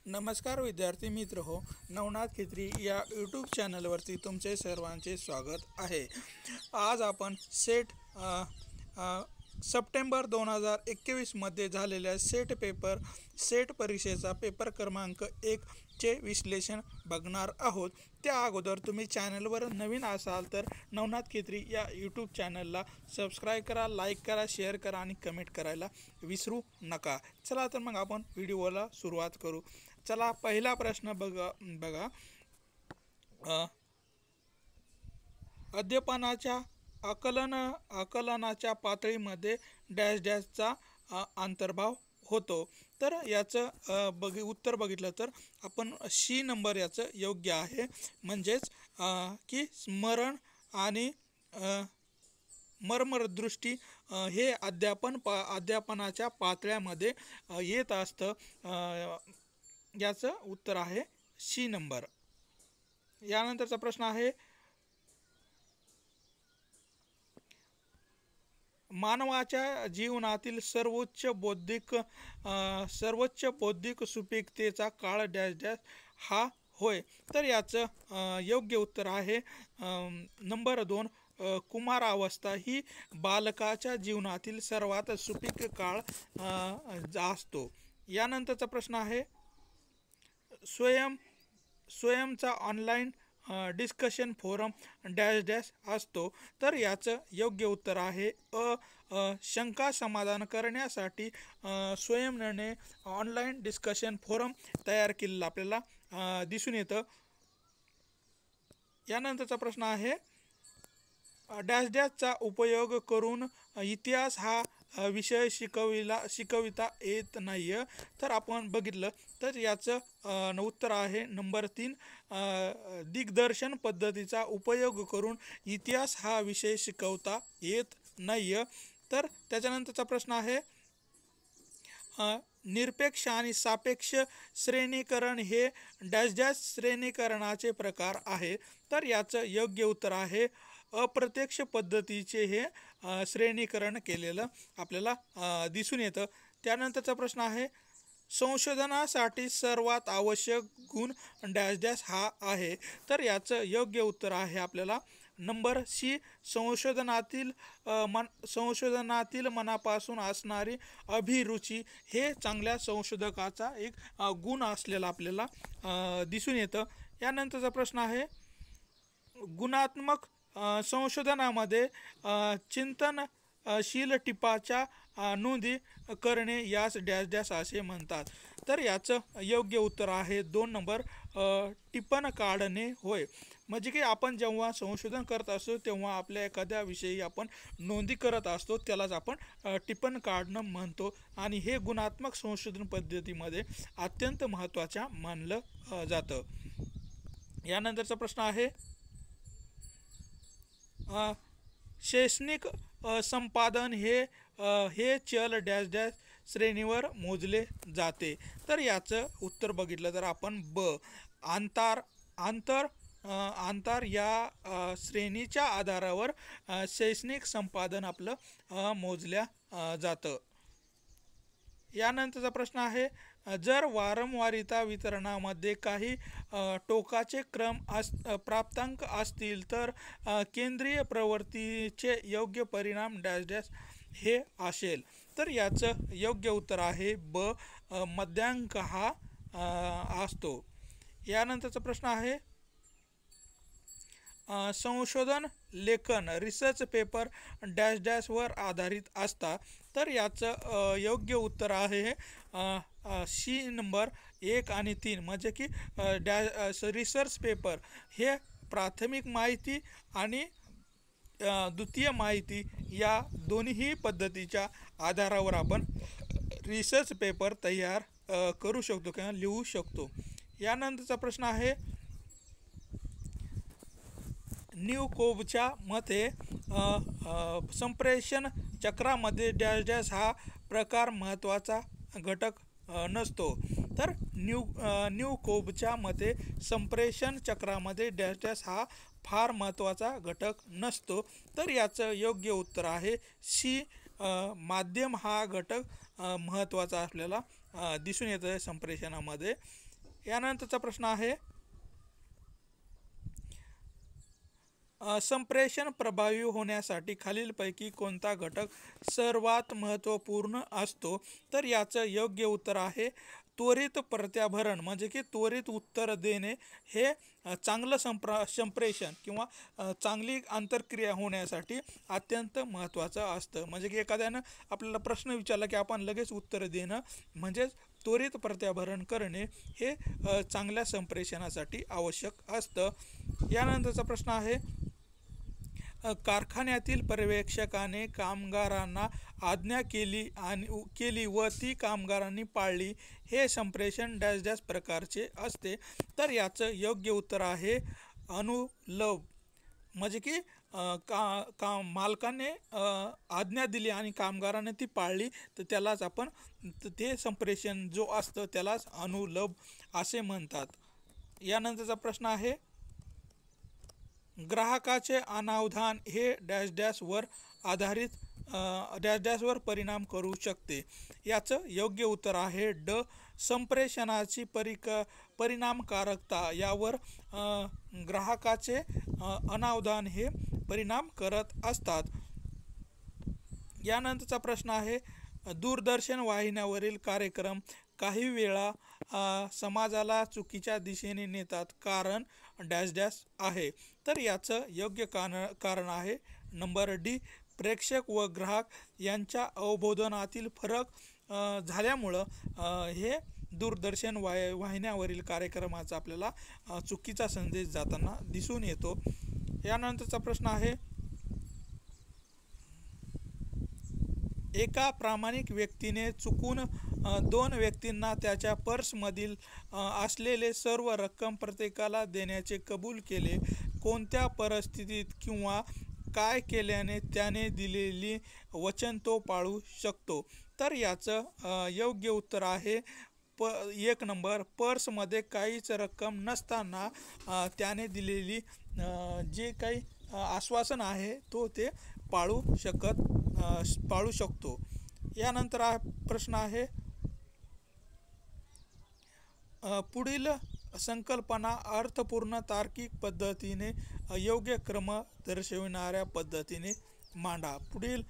नमस्कार विद्यार्थी मित्र हो, नवनाथ खित्री या यूट्यूब चॅनलवरती तुमचे सर्वांचे स्वागत आहे। आज आपण सप्टेंबर 2021 मध्ये झालेल्या सेट परीक्षेचा पेपर क्रमांक 1 चे विश्लेषण बघणार आहोत। त्या अगोदर तुम्ही चॅनलवर नवीन असाल तर नवनाथ खित्री या यूट्यूब चॅनलला सबस्क्राईब करा, लाईक करा, शेअर करा आणि कमेंट करायला विसरू नका। चला तर मग आपण व्हिडिओला सुरुवात करू। चला पहिला प्रश्न बघा। अद्यपनाच्या आकलनाच्या पातळीमध्ये डॅश डॅशचा अंतर्भाव होतो। तर याचं उत्तर बघितलं तर आपण सी नंबर याचं योग्य आहे। म्हणजेच की स्मरण आणि मर्मदृष्टी हे अध्यापनाच्या पातळ्यामध्ये येत असतं। याचं उत्तर आहे सी नंबर। यानंतरचा प्रश्न आहे, मानवाच्या जीवनातील सर्वोच्च बौद्धिक सुपीकतेचा काळ डॅश डॅश हा होय। तर याचं योग्य उत्तर आहे नंबर 2, कुमारावस्था ही बालकाच्या जीवनातील सर्वात सुपीक काळ असतो। यानंतरचा प्रश्न आहे, स्वयंचा online discussion forum dash dash असतो। तर याचं योग्य उत्तर आहे शंका समाधान करण्यासाठी स्वयंने ऑनलाईन डिस्कशन फोरम तयार केलेलं आपल्याला दिसून येतं। यानंतरचा प्रश्न आहे, डॅश डॅशचा उपयोग करून इतिहास हा विषय शिकविता येत नाही। तर आपण बघितलं तर याचं उत्तर आहे नंबर 3, दिग्दर्शन पद्धतीचा उपयोग करून इतिहास हा विषय शिकवता येत नाही। तर त्याच्यानंतरचा प्रश्न आहे, निरपेक्ष आणि सापेक्ष श्रेणीकरण हे डॅश डॅश श्रेणीकरणाचे प्रकार आहे। तर याचं योग्य उत्तर आहे अप्रत्यक्ष पद्धतीचे हे श्रेणीकरण केलेलं आपल्याला दिसून येतं। त्यानंतरचा प्रश्न आहे, संशोधनासाठी सर्वात आवश्यक गुण डॅश डॅश हा आहे। तर याचं योग्य उत्तर आहे आपल्याला नंबर सी, संशोधनातील मनापासून असणारी अभिरुची हे चांगल्या संशोधकाचा एक गुण असलेला आपल्याला दिसून येतं। यानंतरचा प्रश्न आहे, गुणात्मक संशोधनामध्ये चिंतनशील टिपाच्या नोंदी करणे यास डॅश डॅश असे म्हणतात। तर याचं योग्य उत्तर आहे 2 नंबर, टिपण काढणे होय। म्हणजे की आपण जेव्हा संशोधन करत असतो तेव्हा आपल्या एखाद्या विषयी आपण नोंदी करत असतो, त्यालाच आपण टिपण काढणं म्हणतो आणि हे गुणात्मक संशोधन पद्धतीमध्ये अत्यंत महत्त्वाचं मानलं जातं। यानंतरचा प्रश्न आहे, शैक्षणिक संपादन हे चल डॅश डॅश श्रेणीवर मोजले जाते। तर याचं उत्तर बघितलं तर आपण आंतर या श्रेणीच्या आधारावर शैक्षणिक संपादन आपलं मोजल्या जातं। यानंतरचा प्रश्न आहे, जर वारंवारिता वितरणामध्ये काही टोकाचे प्राप्तांक असतील तर केंद्रीय प्रवृत्तीचे योग्य परिणाम डॅश डॅश हे असेल। तर याचं योग्य उत्तर आहे ब, मध्यांक हा असतो। यानंतरचा प्रश्न आहे, संशोधन लेखन रिसर्च पेपर डॅश डॅशवर आधारित असतात। तर याचं योग्य उत्तर आहे सी नंबर 1 आणि 3, म्हणजे की रिसर्च पेपर हे प्राथमिक माहिती आणि द्वितीय माहिती या दोन्ही पद्धतीच्या आधारावर आपण रिसर्च पेपर तयार करू शकतो किंवा लिहू शकतो। यानंतरचा प्रश्न आहे, न्यूकोबच्या मते संप्रेषण चक्रामध्ये डॅश डॅश हा प्रकार महत्त्वाचा घटक नसतो। तर न्यूकोबच्या मते संप्रेषण चक्रामध्ये डॅश डॅश हा फार महत्त्वाचा घटक नसतो। तर याचं योग्य उत्तर आहे सी, माध्यम हा घटक महत्त्वाचा असलेला दिसून येतो संप्रेषणामध्ये। यानंतरचा प्रश्न आहे, संप्रेषण प्रभावी होण्यासाठी खालीलपैकी कोणता घटक सर्वात महत्त्वपूर्ण असतो? तर याचं योग्य उत्तर आहे त्वरित प्रत्याभरण, म्हणजे की त्वरित उत्तर देणे हे चांगलं संप्रेषण किंवा चांगली आंतरक्रिया होण्यासाठी अत्यंत महत्त्वाचं असतं. म्हणजे की एखाद्यानं आपल्याला प्रश्न विचारला की आपण लगेच उत्तर देणं म्हणजेच त्वरित प्रत्याभरण करणे हे चांगल्या संप्रेषणासाठी आवश्यक असतं. यानंतरचा प्रश्न आहे, कारखान्यातील पर्यवेक्षकाने कामगारांना आज्ञा केली व ती कामगारांनी पाळली, हे संप्रेषण डॅश डॅश प्रकारचे असते? तर याचं योग्य उत्तर आहे अनुलभ. म्हणजे की मालकाने आज्ञा दिली आणि कामगाराने ती पाळली तर त्यालाच आपण ते संप्रेषण जो असतं त्यालाच अनुलभ असे म्हणतात. यानंतरचा प्रश्न आहे, ग्राहकाचे अनावधान हे डॅश डॅशवर आधारित डॅश डॅशवर परिणाम करू शकते? याचं योग्य उत्तर आहे ड. संप्रेषणाची परिणामकारकता यावर ग्राहकाचे अनावधान हे परिणाम करत असतात. यानंतरचा प्रश्न आहे, दूरदर्शन वाहिन्यावरील कार्यक्रम काही वेळा समाजाला चुकीच्या दिशेने नेतात, कारण डॅश डॅश आहे? तर याचं योग्य कारण आहे नंबर डी. प्रेक्षक व ग्राहक यांच्या अवबोधनातील फरक झाल्यामुळं हे दूरदर्शन वाहिन्यावरील कार्यक्रमाचा आपल्याला चुकीचा संदेश जाताना दिसून येतो. यानंतरचा प्रश्न आहे, एका प्रामाणिक व्यक्तीने चुकून दोन व्यक्तींना त्याच्या पर्समधील असलेले सर्व रक्कम प्रत्येकाला देण्याचे कबूल केले. कोणत्या परिस्थितीत किंवा काय केल्याने त्याने दिलेली वचन तो पाळू शकतो? तर याचं योग्य उत्तर आहे 1 नंबर. पर्समध्ये काहीच रक्कम नसताना त्याने दिलेली जे काही आश्वासन आहे तो ते पाळू शकतो. यानंतर प्रश्न आहे, पुढील संकल्पना अर्थपूर्ण तार्किक पद्धतीने योग्य क्रम दर्शविणाऱ्या पद्धतीने मांडा. पुढील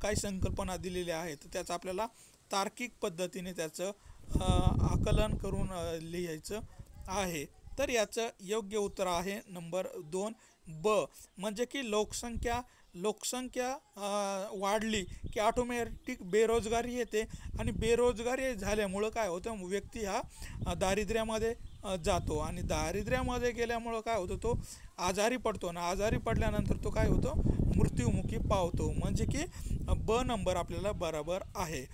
काही संकल्पना दिलेल्या आहेत त्याचं आपल्याला तार्किक पद्धतीने त्याचं आकलन करून लिहायचं आहे. तर याचं योग्य उत्तर आहे नंबर 2 ब. म्हणजे की लोकसंख्या वाढली की ऑटोमॅटिक बेरोजगारी येते आणि बेरोजगारी झाल्यामुळं काय होतं, व्यक्ती हा दारिद्र्यामध्ये जातो आणि दारिद्र्यामध्ये गेल्यामुळं काय होतं, तो आजारी पडतो आणि आजारी पडल्यानंतर तो काय होतो, मृत्युमुखी पावतो. म्हणजे की ब नंबर आपल्याला बरोबर आहे.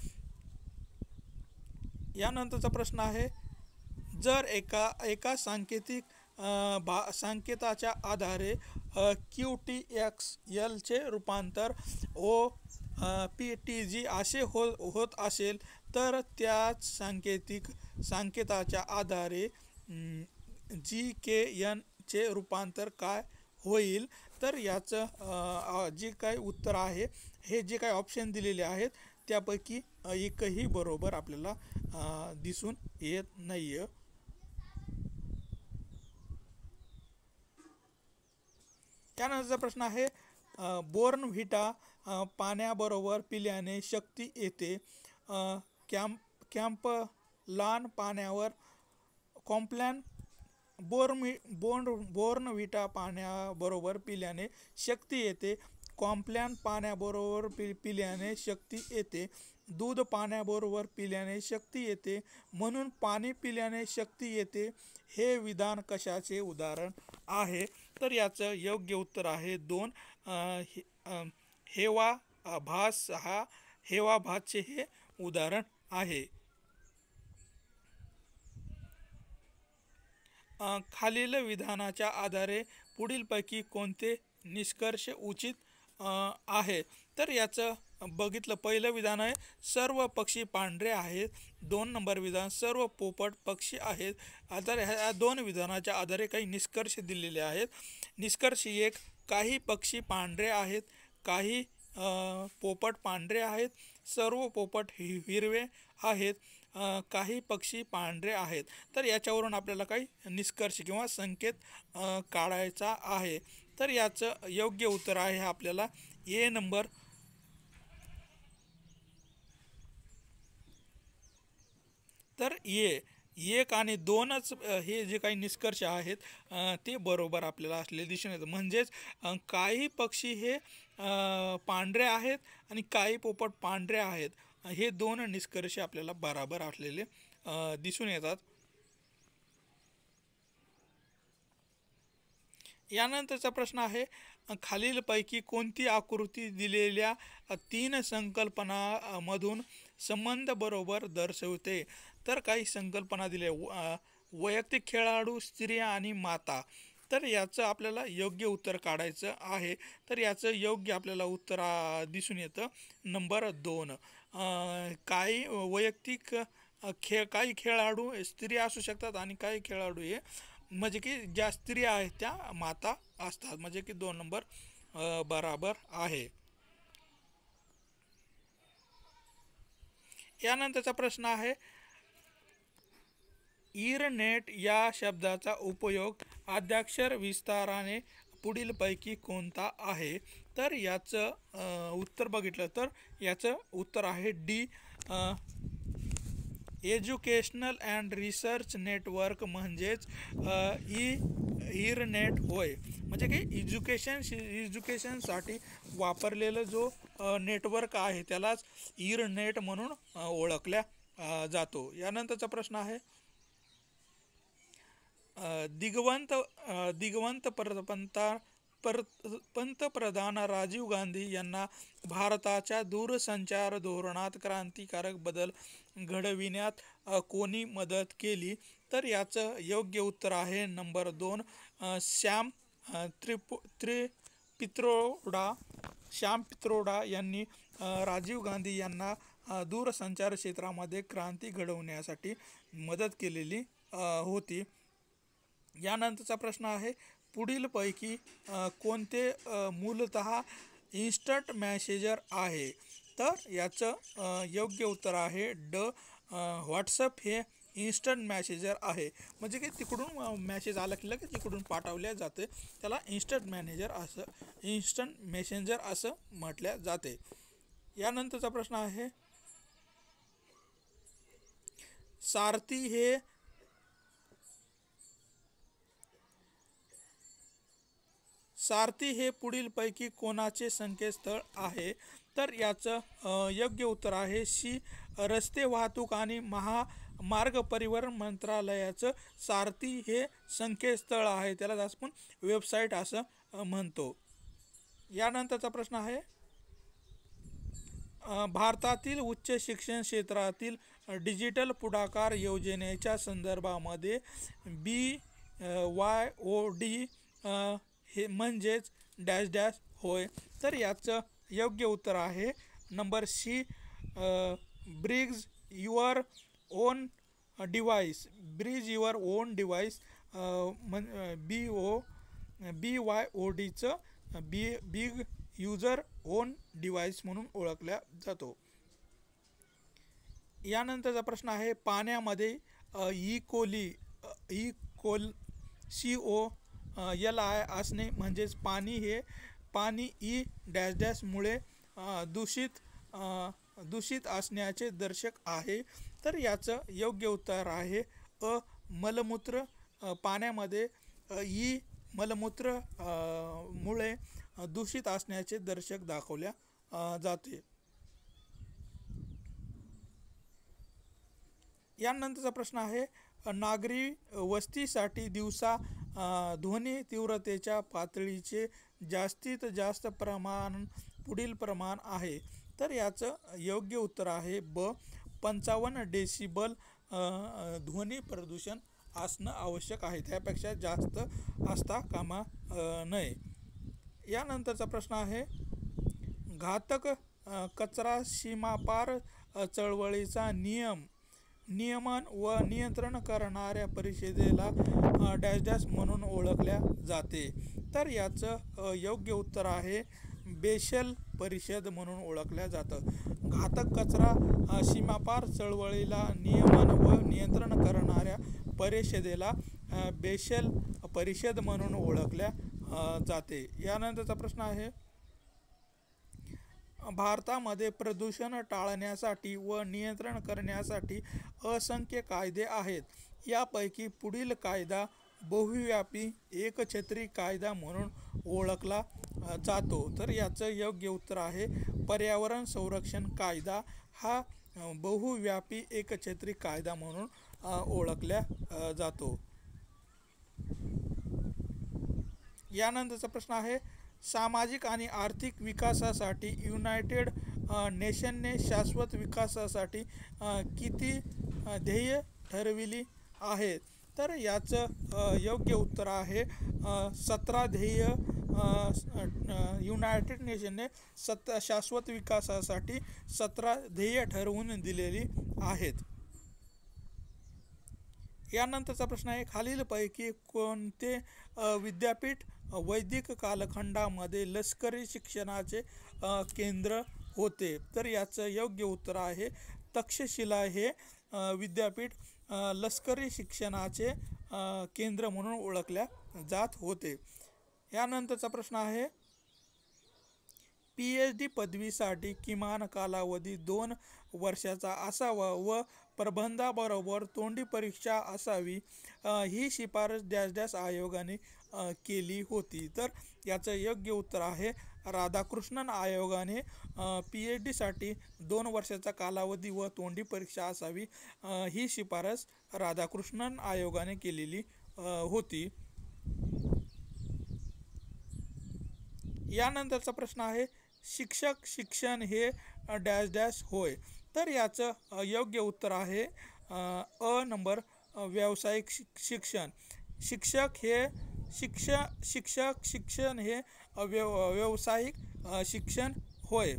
यानंतरचा प्रश्न आहे, जर एका संकेताच्या आधारे QTXL चे रूपांतर OPTG असे होत असेल तर त्याच संकेताच्या आधारे GKN चे रूपांतर काय होईल? तर याचं जे काही उत्तर आहे, हे जे काही ऑप्शन दिलेले आहेत त्यापैकी एकही बरोबर आपल्याला दिसून येत नाही. त्यानंतरचा प्रश्न आहे, बोर्नव्हिटा पाण्याबरोबर पिल्याने शक्ती येते. कॉम्प्लान पाण्यावर बोर्नव्हिटा पाण्याबरोबर पिल्याने शक्ती येते. कॉम्प्लान पाण्याबरोबर पिल्याने शक्ती येते. दूध पाण्याबरोबर पिल्याने शक्ती येते, म्हणून पाणी पिल्याने शक्ती येते, हे विधान कशाचे उदाहरण आहे? तर याचं योग्य उत्तर आहे 2 हेवाभास. हा हेवाभासचे हे उदाहरण आहे. खालील विधानाच्या आधारे पुढीलपैकी कोणते निष्कर्ष उचित आहे? तर याचं बघितलं, पहिलं विधान आहे सर्व पक्षी पांढरे आहेत. 2 नंबर विधान, सर्व पोपट पक्षी आहेत. आता ह्या 2 विधानाच्या आधारे काही निष्कर्ष दिलेले आहेत. निष्कर्ष 1, काही पक्षी पांढरे आहेत, काही पोपट पांढरे आहेत, सर्व पोपट हिरवे आहेत. काही पक्षी पांढरे आहेत. तर याच्यावरून आपल्याला काही निष्कर्ष किंवा संकेत काढायचा आहे. तर याचं योग्य उत्तर आहे आपल्याला ए नंबर. तर एक आणि दोनच हे जे काही निष्कर्ष आहेत ते बरोबर आपल्याला असले दिसून येतं. म्हणजेच काही पक्षी हे पांढरे आहेत आणि काही पोपट पांढरे आहेत. हे दोन निष्कर्ष आपल्याला बरोबर असलेले दिसून येतात. यानंतरचा प्रश्न आहे, खालीलपैकी कोणती आकृती दिलेल्या तीन संकल्पनामधून संबंध बरोबर दर्शवते. तर काही संकल्पना दिल्या, वैयक्तिक खेळाडू, स्त्रिया आणि माता. तर याचं आपल्याला योग्य उत्तर काढायचं आहे. तर याचं योग्य आपल्याला उत्तर दिसून येतं नंबर 2. काही वैयक्तिक काही खेळाडू स्त्रिया असू शकतात आणि काही खेळाडू हे म्हणजे की ज्या स्त्रिया आहेत त्या माता असतात. म्हणजे की 2 नंबर बराबर आहे. यानंतरचा प्रश्न आहे, इरनेट या शब्दाचा उपयोग आद्याक्षर विस्ताराने पुढीलपैकी कोणता आहे. तर याचं उत्तर बघितलं तर याचं उत्तर आहे D, educational and research network म्हणजेच इरनेट होय. म्हणजे की एज्युकेशनसाठी वापरलेलं जो नेटवर्क आहे त्यालाच इरनेट म्हणून ओळखल्या जातो. यानंतरचा प्रश्न आहे, दिग्वंत पंतप्रधान राजीव गांधी यांना भारताच्या दूरसंचार धोरणात क्रांतिकारक बदल घडविण्यात कोणी मदत केली. तर याचं योग्य उत्तर आहे नंबर 2, श्याम पित्रोडा यांनी राजीव गांधी यांना दूरसंचार क्षेत्रामध्ये क्रांती घडवण्यासाठी मदत केलेली होती. यानंतरचा प्रश्न आहे, पुढीलपैकी कोणते मूलतः इन्स्टंट मेसेजर आहे. तर याचं योग्य उत्तर आहे ड, व्हॉट्सअप हे इन्स्टंट मेसेजर आहे. म्हणजे की तिकडून मेसेज आला की लगेच तिकडून पाठवल्या जाते, त्याला इन्स्टंट मेसेंजर असं म्हटल्या जाते. यानंतरचा प्रश्न आहे, सारथी हे पुढीलपैकी कोणाचे संकेतस्थळ आहे. तर याचं योग्य उत्तर आहे सी, रस्ते वाहतूक आणि महामार्ग परिवहन मंत्रालयाचं सारथी हे संकेतस्थळ आहे. त्याला आपण वेबसाईट असं म्हणतो. यानंतरचा प्रश्न आहे, भारतातील उच्च शिक्षण क्षेत्रातील डिजिटल पुढाकार योजनेच्या संदर्भामध्ये BYOD हे म्हणजेच डॅश डॅश होय. तर याचं योग्य उत्तर आहे number C, bring your own device. BYODचं बिग युजर ओन डिव्हाइस म्हणून ओळखल्या जातो. यानंतरचा प्रश्न आहे, पाण्यामध्ये इकोली COLI असणे म्हणजेच पाणी ई डॅश डॅश मुळे दूषित असण्याचे दर्शक आहे. तर याचं योग्य उत्तर आहे अ, मलमूत्र. पाण्यामध्ये मलमूत्र मुळे दूषित असण्याचे दर्शक दाखवल्या जाते. यानंतरचा प्रश्न आहे, नागरी वस्तीसाठी दिवसा ध्वनी तीव्रतेच्या पातळीचे जास्तीत जास्त प्रमाण पुढील प्रमाण आहे. तर याचं योग्य उत्तर आहे ब, 55 डेसिबल ध्वनी प्रदूषण असणं आवश्यक आहे. त्यापेक्षा जास्त असता कामा नये. यानंतरचा प्रश्न आहे, घातक कचरा सीमापार चळवळीचा नियमन व नियंत्रण करणाऱ्या परिषदेला डॅश डॅश म्हणून ओळखल्या जाते. तर याचं योग्य उत्तर आहे बेशल परिषद म्हणून ओळखल्या जातं. घातक कचरा सीमापार चळवळीला नियमन व नियंत्रण करणाऱ्या परिषदेला बेशल परिषद म्हणून ओळखल्या जाते. यानंतरचा प्रश्न आहे, भारतामध्ये प्रदूषण टाळण्यासाठी व नियंत्रण करण्यासाठी असंख्य कायदे आहेत. यापैकी पुढील कायदा बहुव्यापी एकछत्री कायदा म्हणून ओळखला जातो. तर याचं योग्य उत्तर आहे पर्यावरण संरक्षण कायदा हा बहुव्यापी एकछत्री कायदा म्हणून ओळखला जातो. यानंतरचा प्रश्न आहे, सामाजिक आणि आर्थिक विकासासाठी युनायटेड नेशनने शाश्वत विकासासाठी किती ध्येय ठरविली आहेत? तर याचं योग्य उत्तर आहे 17 ध्येय युनायटेड नेशनने शाश्वत विकासासाठी 17 ध्येय ठरवून दिलेली आहेत. यानंतरचा प्रश्न आहे, खालीलपैकी कोणते विद्यापीठ वैदिक कालखंडामध्ये लष्करी शिक्षणाचे केंद्र होते? तर याचं योग्य उत्तर आहे तक्षशिला हे विद्यापीठ लष्करी शिक्षणाचे केंद्र म्हणून ओळखल्या जात होते. यानंतरचा प्रश्न आहे, PhD पदवीसाठी किमान कालावधी 2 वर्षाचा असावा व प्रबंधाबरोबर तोंडी परीक्षा असावी ही शिफारस डॅश डॅश आयोगाने केली होती. तर याचं योग्य उत्तर आहे राधाकृष्णन आयोगाने PhD साठी 2 वर्षाचा कालावधी व तोंडी परीक्षा असावी ही शिफारस राधाकृष्णन आयोगाने केलेली होती. यानंतरचा प्रश्न आहे, शिक्षक शिक्षण हे डॅश डॅश होय? तर याचं योग्य उत्तर आहे नंबर व्यावसायिक शिक्षण. शिक्षक शिक्षण हे व्यावसायिक शिक्षण होय.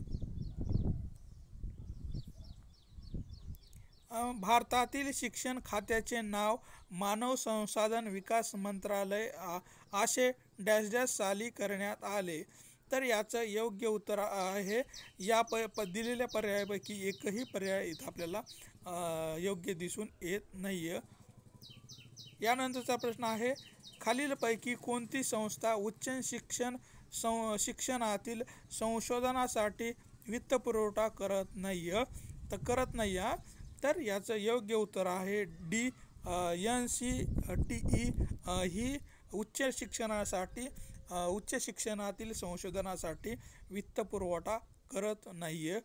भारतातील शिक्षण खात्याचे नाव मानव संसाधन विकास मंत्रालय असे डॅश डॅश साली करण्यात आले. तर याचं योग्य उत्तर आहे या दिलेल्या पर्यायापैकी एकही पर्याय इथं आपल्याला योग्य दिसून येत नाही आहे. यानंतरचा प्रश्न आहे, खालीलपैकी कोणती संस्था उच्च शिक्षणातील संशोधनासाठी वित्तपुरवठा करत नाही? तर याचं योग्य उत्तर आहे NCTE ही उच्च शिक्षणातील संशोधनासाठी वित्तपुरवठा करत नाही आहे.